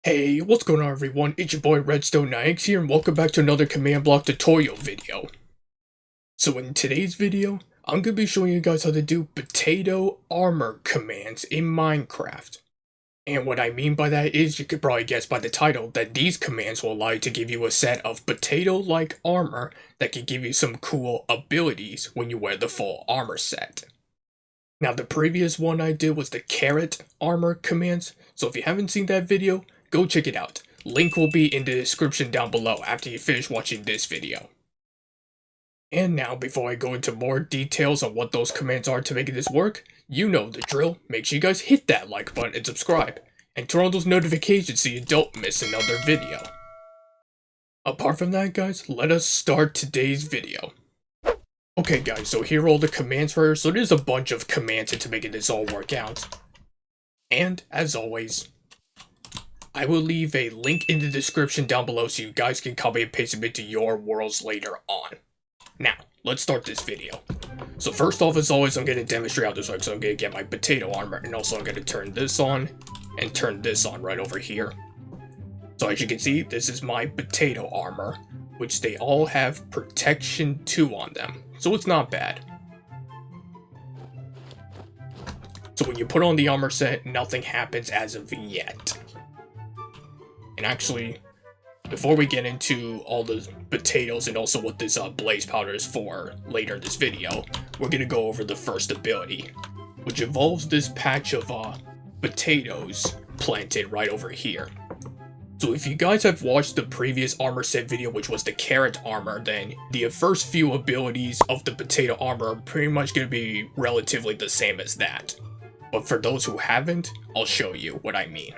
Hey, what's going on everyone? It's your boy Redstone9X here and welcome back to another command block tutorial video. So in today's video, I'm going to be showing you guys how to do potato armor commands in Minecraft. And what I mean by that is, you could probably guess by the title, that these commands will allow you to give you a set of potato-like armor that can give you some cool abilities when you wear the full armor set. Now the previous one I did was the carrot armor commands, so if you haven't seen that video, go check it out. Link will be in the description down below after you finish watching this video. And now, before I go into more details on what those commands are to make this work, you know the drill. Make sure you guys hit that like button and subscribe, and turn on those notifications so you don't miss another video. Apart from that guys, let us start today's video. Okay guys, so here are all the commands for her. So there's a bunch of commands into making this all work out. And, as always, I will leave a link in the description down below so you guys can copy and paste them into your worlds later on. Now, let's start this video. So first off, as always, I'm going to demonstrate how this works. So I'm going to get my potato armor, and also I'm going to turn this on, and turn this on right over here. So as you can see, this is my potato armor, which they all have protection 2 on them. So it's not bad. So when you put on the armor set, nothing happens as of yet. And actually, before we get into all the potatoes and also what this blaze powder is for later in this video, we're going to go over the first ability, which involves this patch of potatoes planted right over here. So if you guys have watched the previous armor set video, which was the carrot armor, then the first few abilities of the potato armor are pretty much going to be relatively the same as that. But for those who haven't, I'll show you what I mean.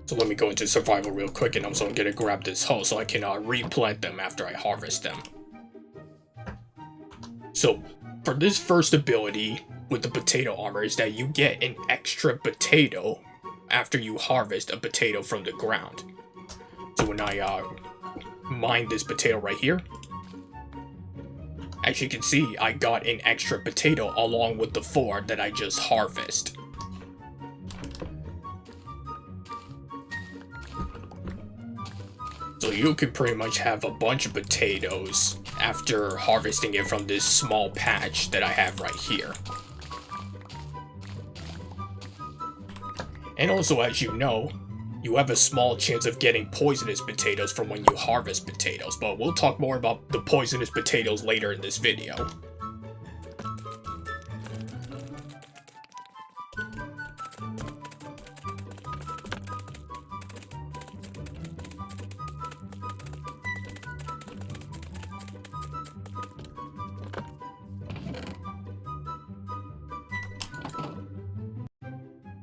So let me go into survival real quick, and also I'm going to grab this hoe so I can replant them after I harvest them. So for this first ability with the potato armor is that you get an extra potato after you harvest a potato from the ground. So when I mine this potato right here, as you can see, I got an extra potato along with the 4 that I just harvested. So you can pretty much have a bunch of potatoes after harvesting it from this small patch that I have right here. And also, as you know, you have a small chance of getting poisonous potatoes from when you harvest potatoes, but we'll talk more about the poisonous potatoes later in this video.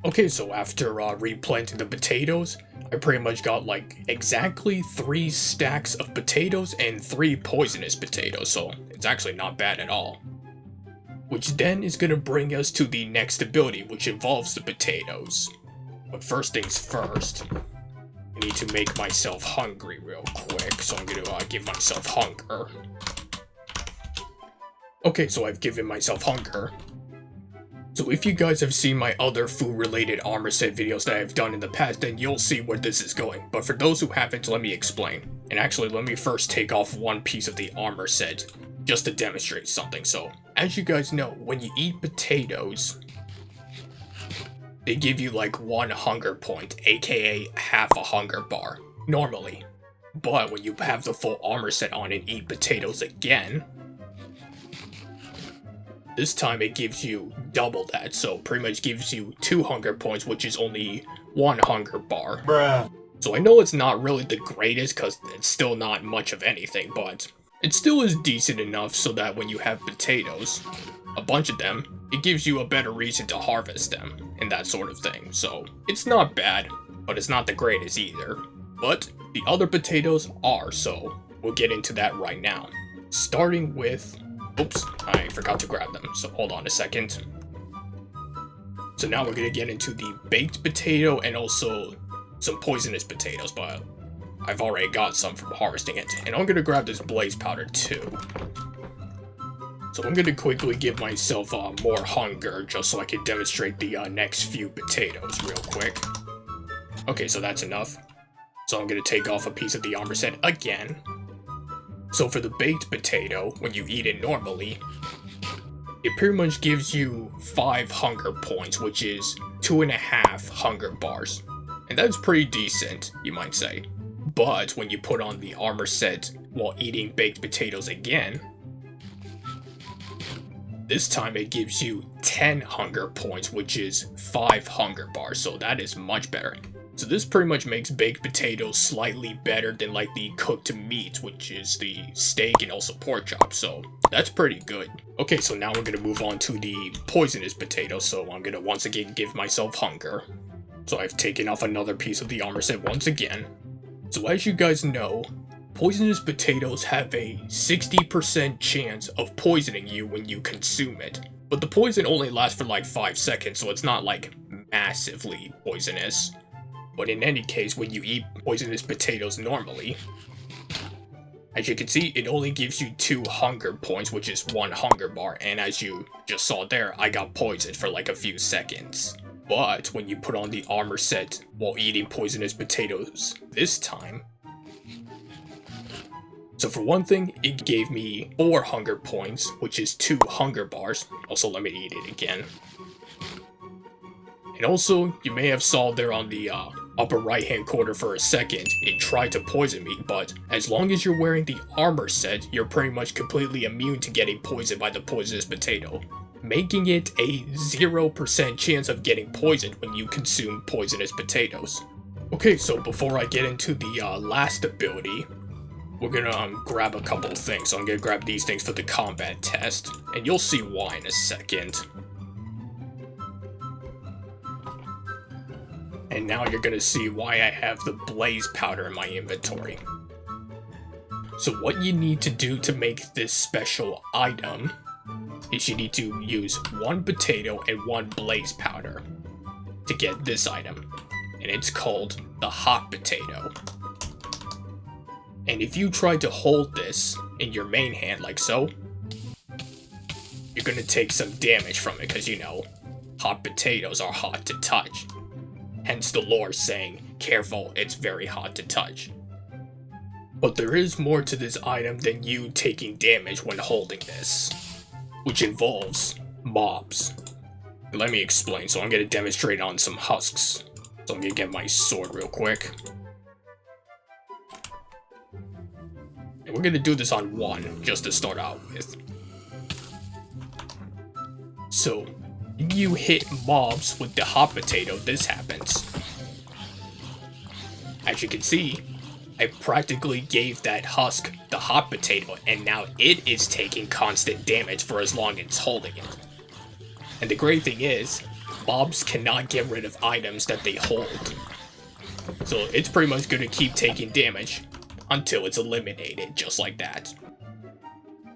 Okay, so after replanting the potatoes, I pretty much got like exactly 3 stacks of potatoes and 3 poisonous potatoes, so it's actually not bad at all. Which then is going to bring us to the next ability, which involves the potatoes. But first things first, I need to make myself hungry real quick, so I'm going to give myself hunger. Okay, so I've given myself hunger. So if you guys have seen my other food-related armor set videos that I've done in the past, then you'll see where this is going. But for those who haven't, let me explain. And actually, let me first take off one piece of the armor set, just to demonstrate something. So, as you guys know, when you eat potatoes, they give you like 1 hunger point, aka half a hunger bar, normally. But when you have the full armor set on and eat potatoes again, this time it gives you double that, so pretty much gives you 2 hunger points, which is only 1 hunger bar. Bruh. So I know it's not really the greatest, because it's still not much of anything, but it still is decent enough so that when you have potatoes, a bunch of them, it gives you a better reason to harvest them, and that sort of thing. So it's not bad, but it's not the greatest either. But the other potatoes are, so we'll get into that right now. Starting with... Oops, I forgot to grab them, so hold on a second. So now we're going to get into the baked potato and also some poisonous potatoes, but I've already got some from harvesting it. And I'm going to grab this blaze powder too. So I'm going to quickly give myself more hunger just so I can demonstrate the next few potatoes real quick. Okay, so that's enough. So I'm gonna take off a piece of the armor set again. So for the baked potato, when you eat it normally, it pretty much gives you 5 hunger points, which is 2.5 hunger bars. And that's pretty decent, you might say. But when you put on the armor set while eating baked potatoes again, this time it gives you 10 hunger points, which is 5 hunger bars, so that is much better. So this pretty much makes baked potatoes slightly better than like the cooked meat, which is the steak and also pork chop, so that's pretty good. Okay, so now we're gonna move on to the poisonous potato, so I'm gonna once again give myself hunger. So I've taken off another piece of the armor set once again. So as you guys know, poisonous potatoes have a 60% chance of poisoning you when you consume it. But the poison only lasts for like 5 seconds, so it's not like massively poisonous. But in any case, when you eat poisonous potatoes normally, as you can see, it only gives you 2 hunger points, which is 1 hunger bar. And as you just saw there, I got poisoned for like a few seconds. But when you put on the armor set while eating poisonous potatoes this time, so for one thing, it gave me 4 hunger points, which is 2 hunger bars. Also, let me eat it again. And also, you may have saw there on the upper right hand corner for a second, it tried to poison me, but as long as you're wearing the armor set, you're pretty much completely immune to getting poisoned by the poisonous potato, making it a 0% chance of getting poisoned when you consume poisonous potatoes. Okay, so before I get into the last ability, we're gonna grab a couple of things. So I'm gonna grab these things for the combat test, and you'll see why in a second. And now you're gonna see why I have the blaze powder in my inventory. So what you need to do to make this special item is you need to use 1 potato and 1 blaze powder to get this item. And it's called the hot potato. And if you try to hold this in your main hand like so, you're gonna take some damage from it because, you know, hot potatoes are hot to touch. Hence the lore saying, careful, it's very hot to touch. But there is more to this item than you taking damage when holding this, which involves mobs. Let me explain. So I'm gonna demonstrate on some husks. So I'm gonna get my sword real quick. And we're gonna do this on 1, just to start out with. So, when you hit mobs with the hot potato, this happens. As you can see, I practically gave that husk the hot potato, and now it is taking constant damage for as long as it's holding it. And the great thing is, mobs cannot get rid of items that they hold. So it's pretty much gonna keep taking damage until it's eliminated, just like that.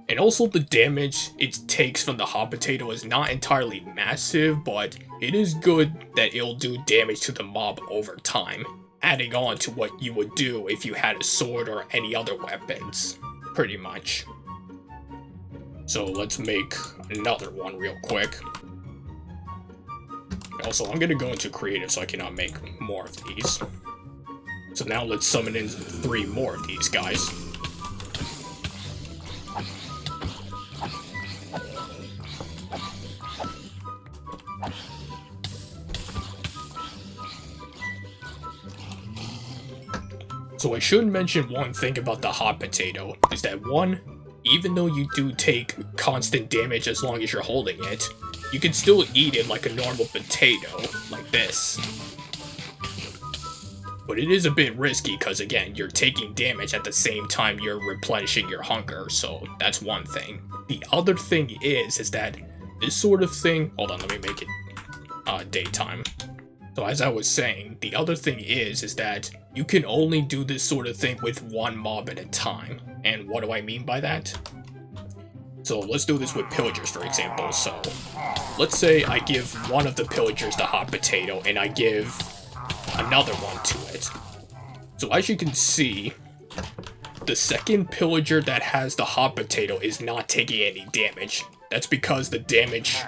And also the damage it takes from the hot potato is not entirely massive, but it is good that it'll do damage to the mob over time, adding on to what you would do if you had a sword or any other weapons, pretty much. So let's make another one real quick. Also, I'm gonna go into creative so I can make more of these. So now let's summon in 3 more of these guys. So I should mention one thing about the hot potato, is that 1, even though you do take constant damage as long as you're holding it, you can still eat it like a normal potato, like this. But it is a bit risky because, again, you're taking damage at the same time you're replenishing your hunger, so that's one thing. The other thing is that this sort of thing... Hold on, let me make it daytime. So as I was saying, the other thing is that you can only do this sort of thing with 1 mob at a time. And what do I mean by that? So let's do this with pillagers, for example. So let's say I give one of the pillagers the hot potato and I give another one to it. So as you can see, the second pillager that has the hot potato is not taking any damage. That's because the damage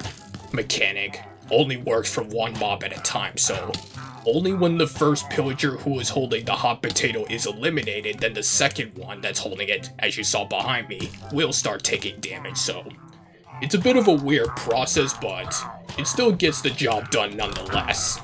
mechanic only works for 1 mob at a time. So only when the first pillager who is holding the hot potato is eliminated, then the second one that's holding it, as you saw behind me, will start taking damage, so it's a bit of a weird process, but it still gets the job done nonetheless.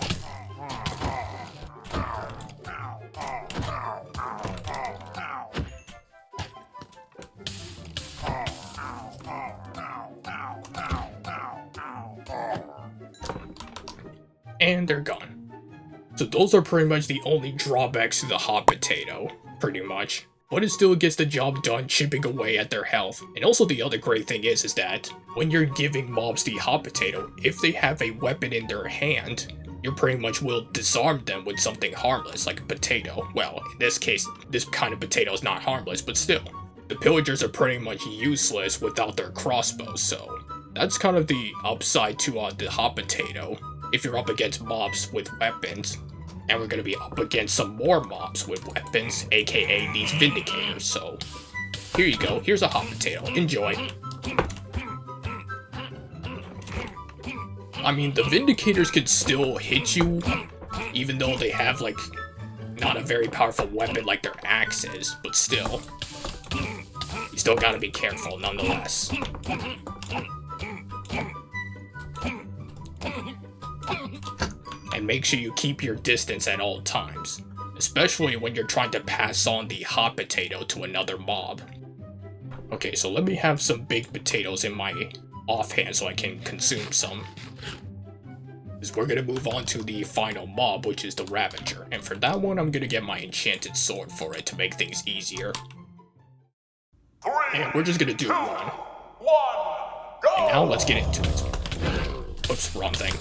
And they're gone. So those are pretty much the only drawbacks to the hot potato, pretty much. But it still gets the job done chipping away at their health. And also the other great thing is that when you're giving mobs the hot potato, if they have a weapon in their hand, you pretty much will disarm them with something harmless, like a potato. Well, in this case, this kind of potato is not harmless, but still. The pillagers are pretty much useless without their crossbows, so that's kind of the upside to the hot potato. If you're up against mobs with weapons, and we're gonna be up against some more mobs with weapons, aka these Vindicators, so here you go, here's a hot potato, enjoy. I mean, the Vindicators can still hit you, even though they have, like, not a very powerful weapon like their axes, but still, you still gotta be careful nonetheless. And make sure you keep your distance at all times, especially when you're trying to pass on the hot potato to another mob. Okay, so let me have some baked potatoes in my offhand so I can consume some. Because we're gonna move on to the final mob, which is the Ravager, and for that one I'm gonna get my enchanted sword for it to make things easier. And we're just gonna do one. And now let's get into it. Oops, wrong thing.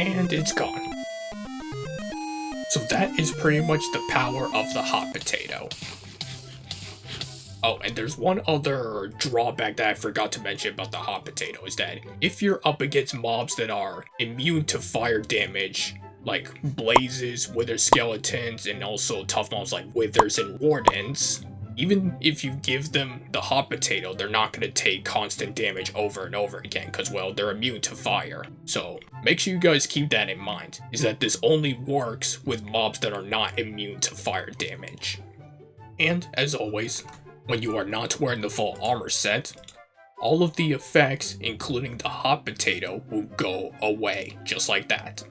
And it's gone. So that is pretty much the power of the hot potato. Oh, and there's one other drawback that I forgot to mention about the hot potato, is that if you're up against mobs that are immune to fire damage, like blazes, wither skeletons, and also tough mobs like withers and wardens, even if you give them the hot potato, they're not going to take constant damage over and over again, because, well, they're immune to fire. So make sure you guys keep that in mind, is that this only works with mobs that are not immune to fire damage. And, as always, when you are not wearing the full armor set, all of the effects, including the hot potato, will go away, just like that.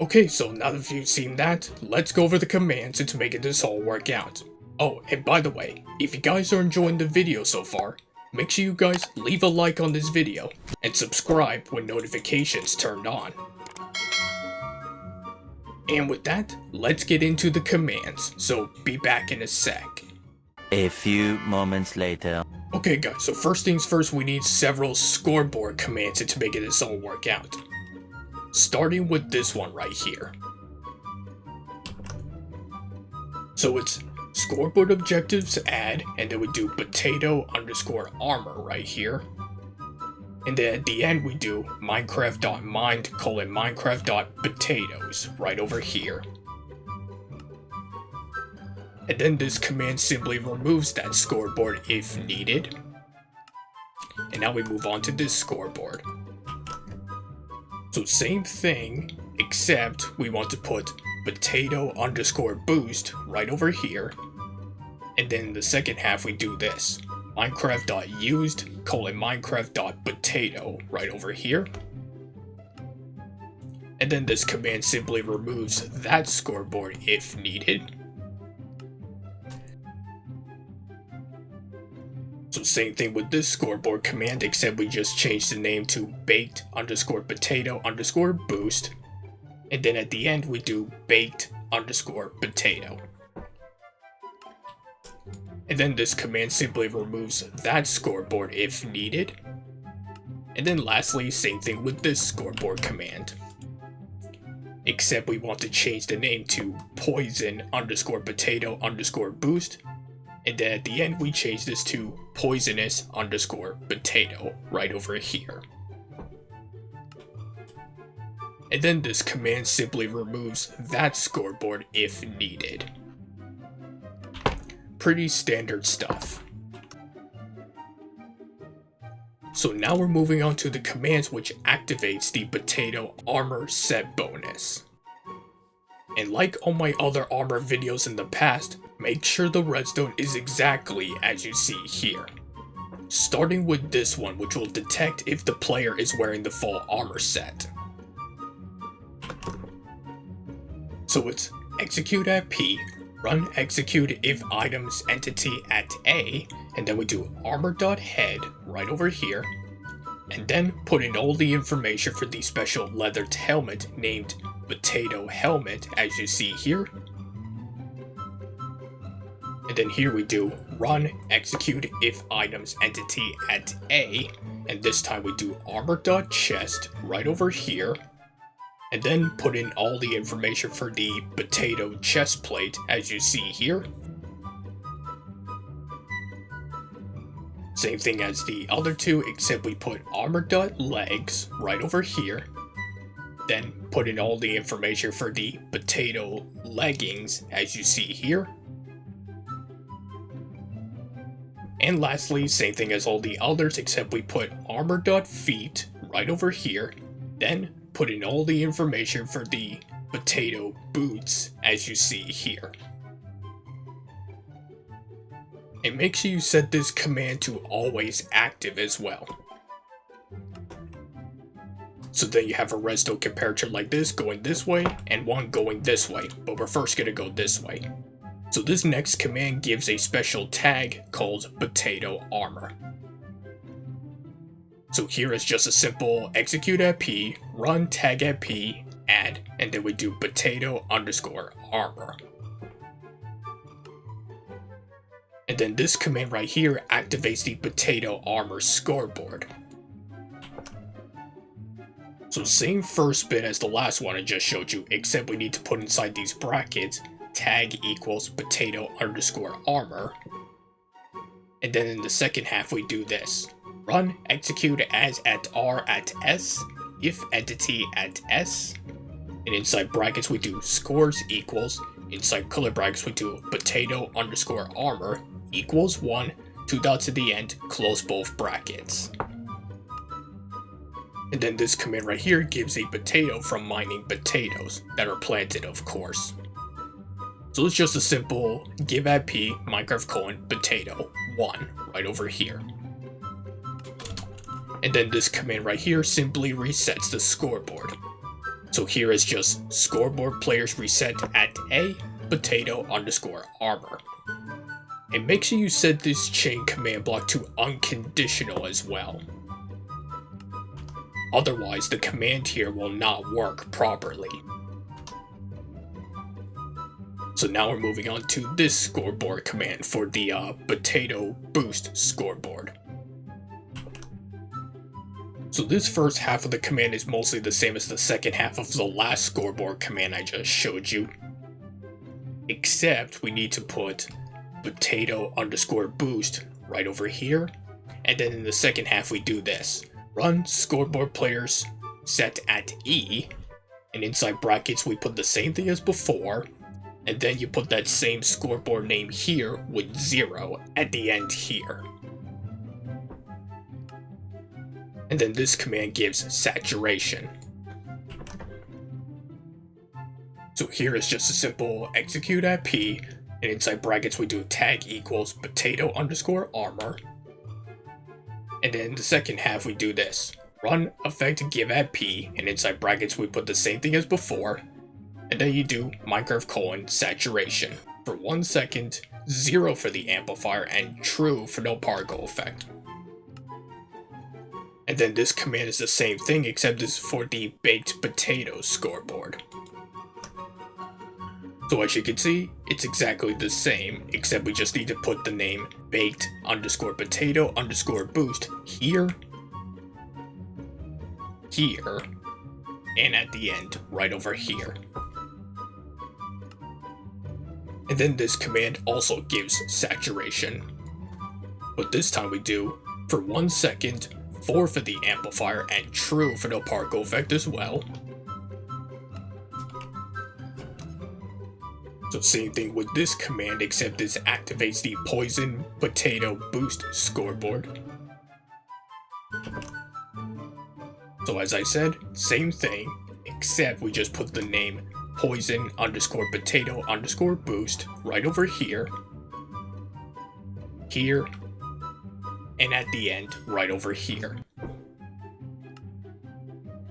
Okay, so now that you've seen that, let's go over the commands to make this all work out. Oh, and by the way, if you guys are enjoying the video so far, make sure you guys leave a like on this video, and subscribe with notifications turned on. And with that, let's get into the commands, so be back in a sec. A few moments later. Okay guys, so first things first, we need several scoreboard commands to make this all work out. Starting with this one right here. So it's scoreboard objectives add, and then we do potato_armor right here. And then at the end we do minecraft.mind:minecraft.potatoes right over here. And then this command simply removes that scoreboard if needed. And now we move on to this scoreboard. So same thing, except we want to put potato_boost right over here. And then the second half we do this, minecraft.used:minecraft.potato right over here. And then this command simply removes that scoreboard if needed. So same thing with this scoreboard command, except we just changed the name to baked_potato_boost. And then at the end we do baked_potato. And then this command simply removes that scoreboard if needed. And then lastly, same thing with this scoreboard command. except we want to change the name to poison underscore potato underscore boost. And then at the end, we change this to poisonous underscore potato right over here. And then this command simply removes that scoreboard if needed. Pretty standard stuff. So now we're moving on to the commands which activates the potato armor set bonus. And like all my other armor videos in the past, make sure the redstone is exactly as you see here. Starting with this one, which will detect if the player is wearing the full armor set. So it's execute at P, run execute if items entity at A, and then we do armor.head right over here, and then put in all the information for the special leathered helmet named potato helmet as you see here. And then here we do run execute if items entity at A, and this time we do armor.chest right over here, and then put in all the information for the potato chest plate as you see here. Same thing as the other two, except we put armor.legs right over here. Then put in all the information for the potato leggings as you see here. And lastly, same thing as all the others, except we put armor.feet right over here. Then put in all the information for the potato boots as you see here. And make sure you set this command to always active as well. So then you have a redstone comparator like this going this way and one going this way, but we're first going to go this way. So this next command gives a special tag called potato armor. So here is just a simple execute at P, run tag at P, add, and then we do potato underscore armor. And then this command right here activates the potato armor scoreboard. So same first bit as the last one I just showed you, except we need to put inside these brackets tag equals potato underscore armor. And then in the second half we do this. Run execute as at R at S, if entity at S. And inside brackets we do scores equals, inside color brackets we do potato underscore armor equals 1, 2 dots at the end, close both brackets. And then this command right here gives a potato from mining potatoes that are planted, of course. So it's just a simple give at P Minecraft : potato 1 right over here. And then this command right here simply resets the scoreboard. So here is just scoreboard players reset at A potato underscore armor. And make sure you set this chain command block to unconditional as well. Otherwise, the command here will not work properly. So now we're moving on to this scoreboard command for the potato boost scoreboard. So this first half of the command is mostly the same as the second half of the last scoreboard command I just showed you. Except we need to put potato underscore boost right over here. And then in the second half we do this. Run scoreboard players set at E. And inside brackets we put the same thing as before. And then you put that same scoreboard name here with 0 at the end here. And then this command gives saturation. So here is just a simple execute at P, and inside brackets we do tag equals potato underscore armor. And then in the second half we do this. Run effect give at P, and inside brackets we put the same thing as before. And then you do Minecraft : saturation. For 1 second, 0 for the amplifier, and true for no particle effect. And then this command is the same thing, except this is for the baked potato scoreboard. So as you can see, it's exactly the same, except we just need to put the name baked underscore potato underscore boost here, here, and at the end, right over here. And then this command also gives saturation. But this time we do for 1 second, 4 for the amplifier, and true for the particle effect as well. So same thing with this command, except this activates the poison potato boost scoreboard. So as I said, same thing, except we just put the name poison underscore potato underscore boost right over here, here, and at the end right over here.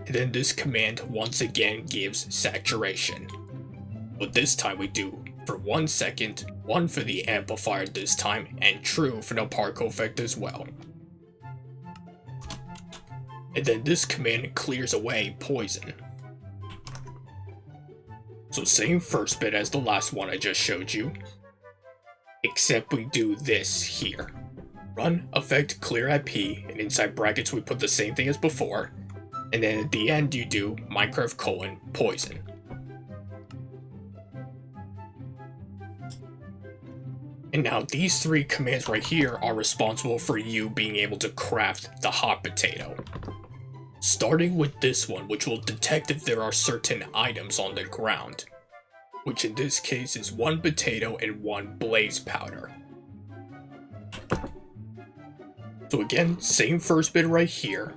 And then this command once again gives saturation. But this time we do for 1 second, 1 for the amplifier this time, and true for the particle effect as well. And then this command clears away poison. So same first bit as the last one I just showed you, except we do this here. Run effect clear at P, and inside brackets we put the same thing as before, and then at the end you do Minecraft : poison. And now these 3 commands right here are responsible for you being able to craft the hot potato. Starting with this one, which will detect if there are certain items on the ground, which in this case is 1 potato and 1 blaze powder. So again, same first bit right here,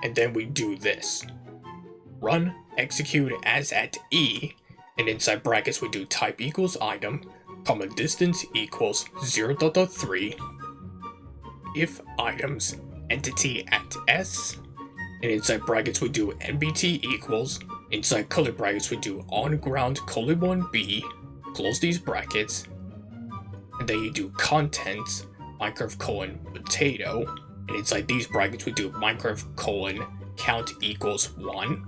and then we do this. Run execute as at E, and inside brackets we do type equals item, comma distance equals 0.3, if items entity at S, and inside brackets we do nbt equals, inside curly brackets we do on ground : 1b, close these brackets, and then you do contents Minecraft : potato, and inside these brackets we do Minecraft : count equals 1.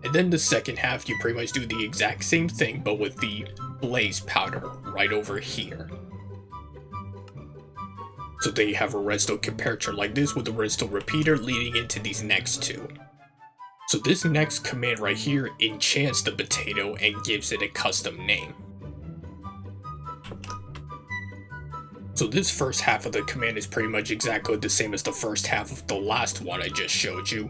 And then the second half you pretty much do the exact same thing, but with the blaze powder right over here. So there you have a redstone comparator like this with a redstone repeater leading into these next 2. So this next command right here enchants the potato and gives it a custom name. So this first half of the command is pretty much exactly the same as the first half of the last one I just showed you,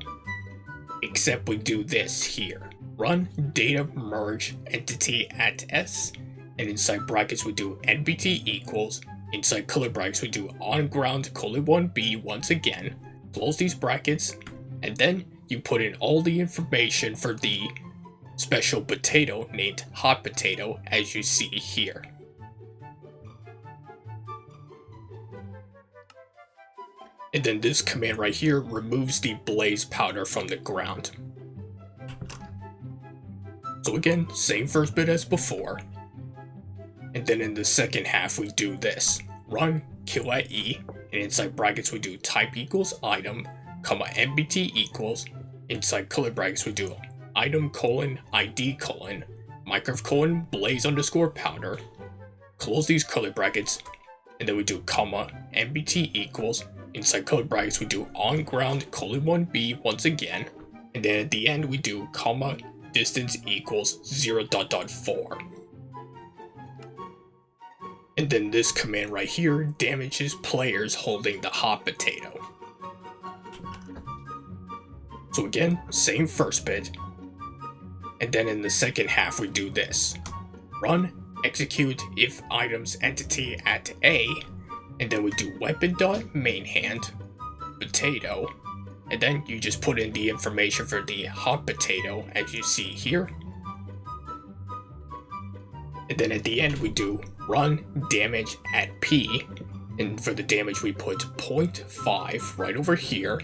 except we do this here. Run data merge entity at S, and inside brackets we do nbt equals, inside curly brackets we do on ground : 1b once again, close these brackets, and then you put in all the information for the special potato named hot potato as you see here. And then this command right here removes the blaze powder from the ground. So again, same first bit as before. And then in the second half we do this. Run kill at E, and inside brackets we do type equals item, comma nbt equals, inside curly brackets we do item : id : Minecraft : blaze underscore powder, close these curly brackets, and then we do comma nbt equals, inside curly brackets we do on ground : 1b once again, and then at the end we do comma distance equals 0.4. And then this command right here damages players holding the hot potato. So again, same first bit, and then in the second half we do this. Run execute if items entity at A, and then we do weapon.mainHand potato, and then you just put in the information for the hot potato as you see here. And then at the end we do run damage at P, and for the damage we put 0.5 right over here,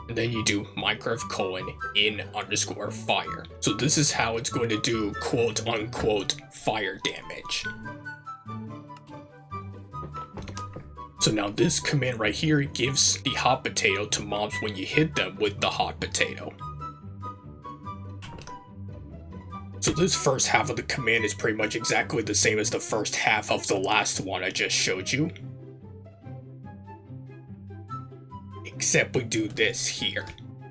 and then you do Minecraft : in underscore fire. So this is how it's going to do quote unquote fire damage. So now this command right here gives the hot potato to mobs when you hit them with the hot potato. So this first half of the command is pretty much exactly the same as the first half of the last one I just showed you. Except we do this here.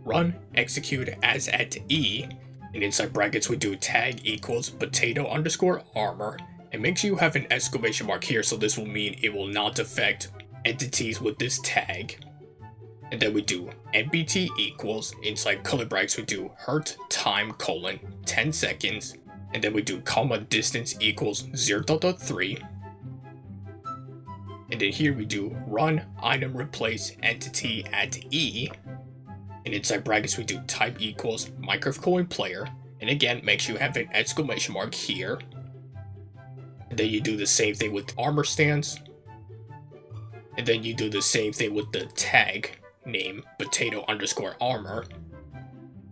run execute as at E, and inside brackets we do tag equals potato underscore armor, and make sure you have an exclamation mark here, so this will mean it will not affect entities with this tag. And then we do nbt equals, inside color brackets we do hurt time colon 10 seconds, and then we do comma distance equals 0.3. And then here we do run item replace entity at E, and inside brackets we do type equals microcolon player, and again make sure you have an exclamation mark here. And then you do the same thing with armor stance, and then you do the same thing with the tag name potato underscore armor,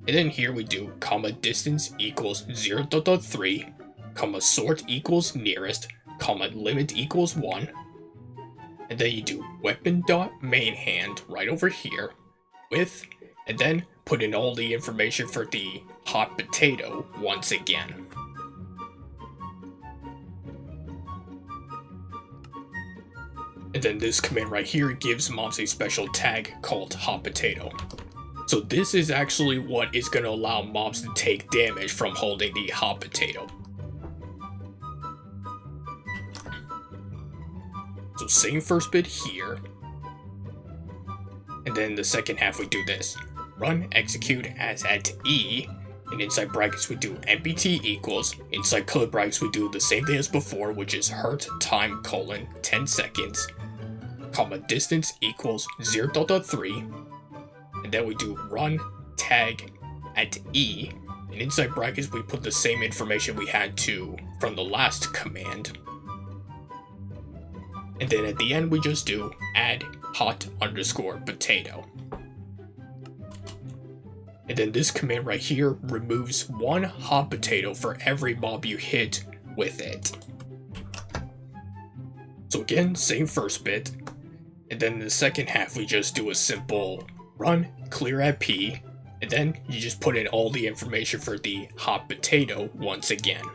and then here we do comma distance equals 0.3, comma sort equals nearest, comma limit equals 1, and then you do weapon dot main hand right over here with, and then put in all the information for the hot potato once again. And then this command right here gives mobs a special tag called hot potato. So this is actually what is going to allow mobs to take damage from holding the hot potato. So same first bit here. And then the second half we do this. Run execute as at E, and inside brackets we do nbt equals, inside color brackets we do the same thing as before, which is hurt time colon 10 seconds, comma distance equals 0.3, and then we do run tag at E, and inside brackets we put the same information we had to from the last command, and then at the end we just do add hot underscore potato. And then this command right here removes one hot potato for every mob you hit with it. So again, same first bit. And then in the second half, we just do a simple run clear at P. And then you just put in all the information for the hot potato once again.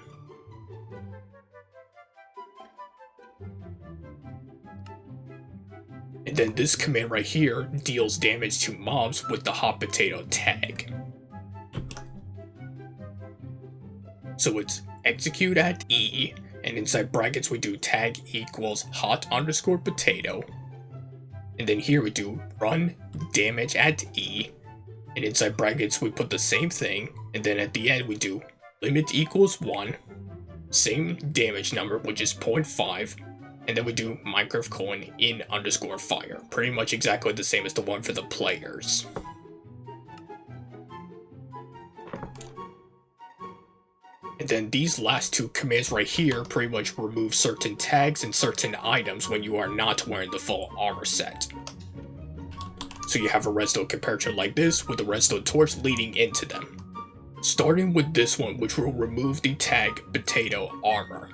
And then this command right here deals damage to mobs with the hot potato tag. So it's execute at E, and inside brackets we do tag equals hot underscore potato. And then here we do run damage at E, and inside brackets we put the same thing, and then at the end we do limit equals 1, same damage number which is 0.5, and then we do microcolon in underscore fire. Pretty much exactly the same as the one for the players. And then these last two commands right here pretty much remove certain tags and certain items when you are not wearing the full armor set. So you have a redstone comparator like this with a redstone torch leading into them. Starting with this one, which will remove the tag potato armor.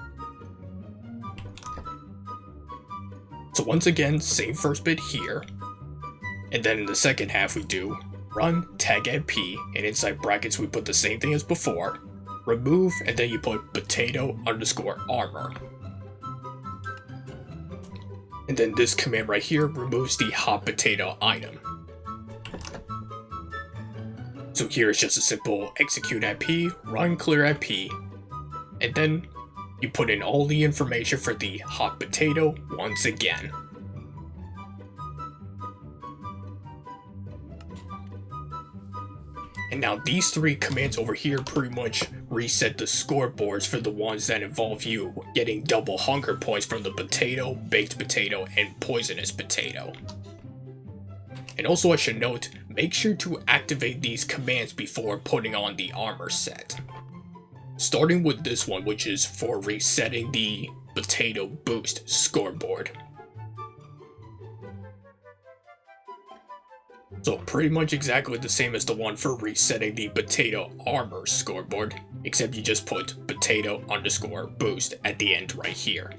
So once again, same first bit here, and then in the second half we do run tag at P, and inside brackets we put the same thing as before, remove, and then you put potato underscore armor. And then this command right here removes the hot potato item. So here it's just a simple execute at P, run clear at P, and then you put in all the information for the hot potato once again. And now these three commands over here pretty much reset the scoreboards for the ones that involve you getting double hunger points from the potato, baked potato, and poisonous potato. And also I should note, make sure to activate these commands before putting on the armor set. Starting with this one, which is for resetting the potato boost scoreboard. So pretty much exactly the same as the one for resetting the potato armor scoreboard, except you just put potato underscore boost at the end right here.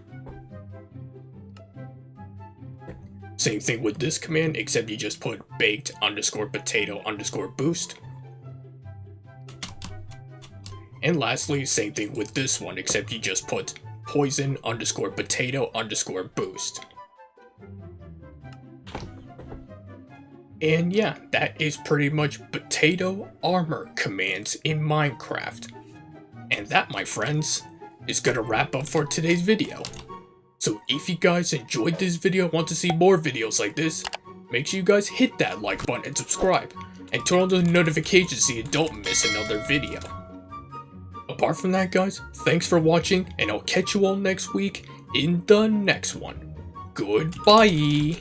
Same thing with this command, except you just put baked underscore potato underscore boost. And lastly, same thing with this one, except you just put poison underscore potato underscore boost. And yeah, that is pretty much potato armor commands in Minecraft. And that, my friends, is gonna wrap up for today's video. So if you guys enjoyed this video and want to see more videos like this, make sure you guys hit that like button and subscribe, and turn on the notifications so you don't miss another video. Apart from that, guys, thanks for watching, and I'll catch you all next week in the next one. Goodbye!